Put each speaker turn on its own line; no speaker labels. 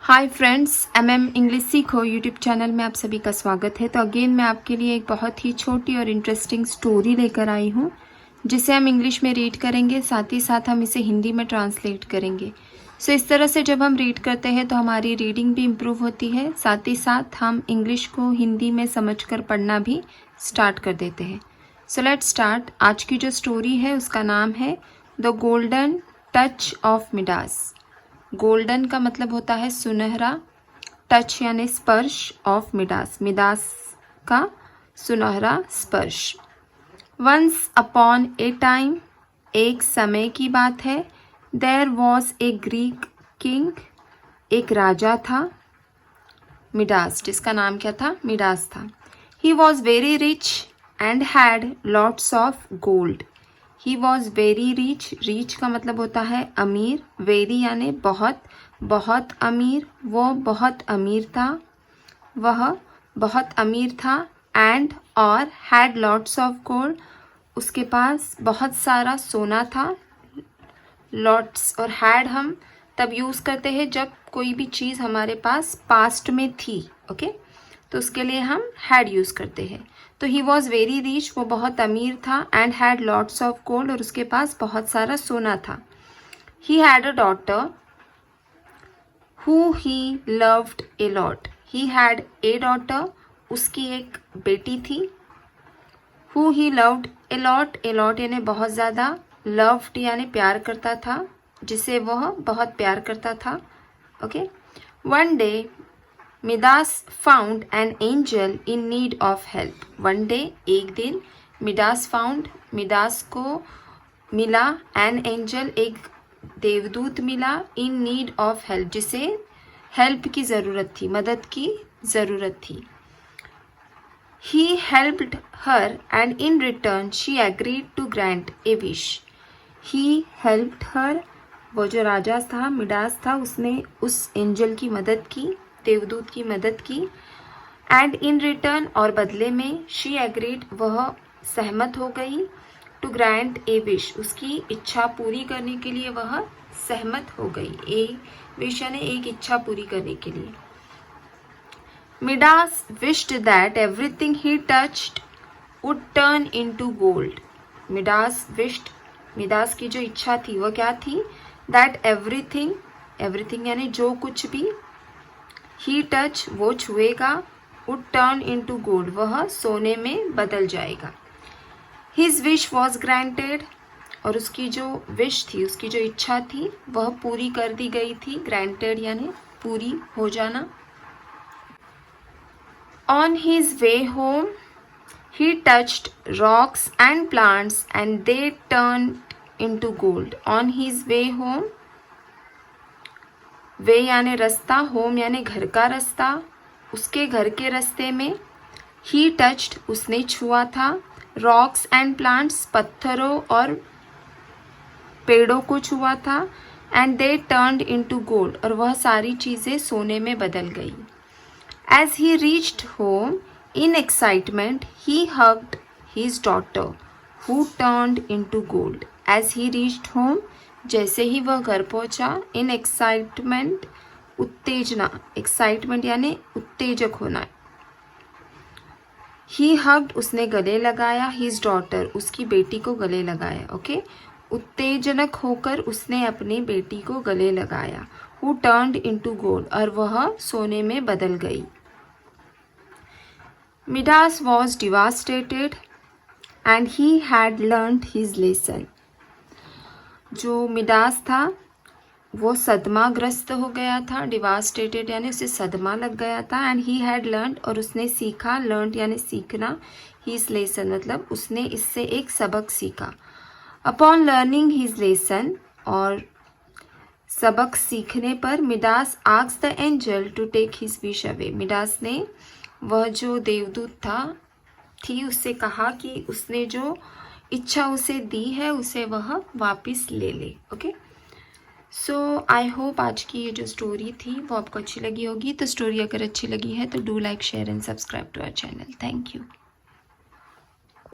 Hi friends, English सीखो YouTube channel में आप सभी का स्वागत है। तो अगेन मैं आपके लिए एक बहुत ही छोटी और इंटरेस्टिंग स्टोरी लेकर आई हूँ जिसे हम इंग्लिश में रीड करेंगे, साथ ही साथ हम इसे हिंदी में ट्रांसलेट करेंगे। सो इस तरह से जब हम रीड करते हैं तो हमारी रीडिंग भी इम्प्रूव होती है, साथ ही साथ हम इंग्लिश को हिंदी में समझकर पढ़ना भी स्टार्ट कर देते हैं। So let's start. आज की जो स्टोरी है उसका नाम है the golden touch of Midas. Golden का मतलब होता है सुनहरा, टच यानी स्पर्श, ऑफ मिडास, मिडास का सुनहरा स्पर्श। वंस अपॉन ए टाइम, एक समय की बात है। There was a Greek king, एक राजा था, मिडास, जिसका नाम क्या था? मिडास था। He was very rich and had lots of gold. He was very rich, rich का मतलब होता है अमीर, वेरी यानी बहुत, बहुत अमीर, वो बहुत अमीर था, वह बहुत अमीर था। एंड और हैड लॉट्स ऑफ गोल्ड, उसके पास बहुत सारा सोना था। लॉट्स और हैड हम तब यूज़ करते हैं जब कोई भी चीज़ हमारे पास पास्ट में थी, ओके, तो उसके लिए हम हैड यूज़ करते हैं। तो ही वॉज वेरी रिच, वो बहुत अमीर था, and had lots of gold, और उसके पास बहुत सारा सोना था। He had a daughter who he loved a lot. He had a daughter, उसकी एक बेटी थी। Who he loved a lot, a lot यानी बहुत ज़्यादा, लव्ड यानी प्यार करता था, जिसे वह बहुत प्यार करता था, okay. One day Midas found an angel in need of help. One day, एक दिन, मिडास फाउंड, मिडास को मिला, एन एंजल, एक देवदूत मिला, इन नीड ऑफ हेल्प, जिसे हेल्प की ज़रूरत थी, मदद की ज़रूरत थी। He helped her and in return she agreed to grant a wish. He helped her, वो जो राजा था, मिडास था, उसने उस एंजल की मदद की, देवदूत की मदद की। एंड इन रिटर्न, और बदले में, शी एग्रीड, वह सहमत हो गई, टू ग्रांट ए विश, उसकी इच्छा पूरी करने के लिए वह सहमत हो गई। ए विश यानी एक इच्छा पूरी करने के लिए। Midas wished that everything he touched would turn into gold. Midas wished, Midas की जो इच्छा थी वह क्या थी? दैट एवरीथिंग, एवरीथिंग यानी जो कुछ भी, ही टच वो छुएगा, वुड टर्न इनटू गोल्ड वह सोने में बदल जाएगा। हिज विश वॉज ग्रांटेड, और उसकी जो विश थी, उसकी जो इच्छा थी वह पूरी कर दी गई थी। ग्रांटेड यानी पूरी हो जाना। On his way home he touched rocks and plants and they turn into gold. On his way home, way यानी रास्ता, होम यानी घर का रास्ता, उसके घर के रास्ते में, ही टच्ड उसने छुआ था, रॉक्स एंड प्लांट्स पत्थरों और पेड़ों को छुआ था, and they turned into gold और वह सारी चीज़ें सोने में बदल गई। As he reached home in excitement he hugged his daughter who turned into gold. As he reached home, जैसे ही वह घर पहुंचा, इन एक्साइटमेंट उत्तेजना, एक्साइटमेंट यानी उत्तेजक होना। ही हग्ड उसने गले लगाया, हिज डॉटर उसकी बेटी को गले लगाया, ओके। उत्तेजनक होकर उसने अपनी बेटी को गले लगाया। हु टर्न्ड इनटू गोल्ड, और वह सोने में बदल गई। Midas was devastated and he had learned his lesson. जो मिडास था वो सदमाग्रस्त हो गया था, डिवास्टेटेड यानी उसे सदमा लग गया था। एंड ही हैड लर्न्ड, और उसने सीखा, लर्न्ड यानी सीखना, हिज लेसन मतलब उसने इससे एक सबक सीखा। अपॉन लर्निंग हिज लेसन, और सबक सीखने पर, Midas asked the angel to take his wish away. Midas ने, वह जो देवदूत थी उससे कहा कि उसने जो इच्छा उसे दी है उसे वह वापस ले ले, ओके। सो आई होप आज की ये जो स्टोरी थी वो आपको अच्छी लगी होगी। तो स्टोरी अगर अच्छी लगी है तो do like, share and subscribe to our channel. Thank you.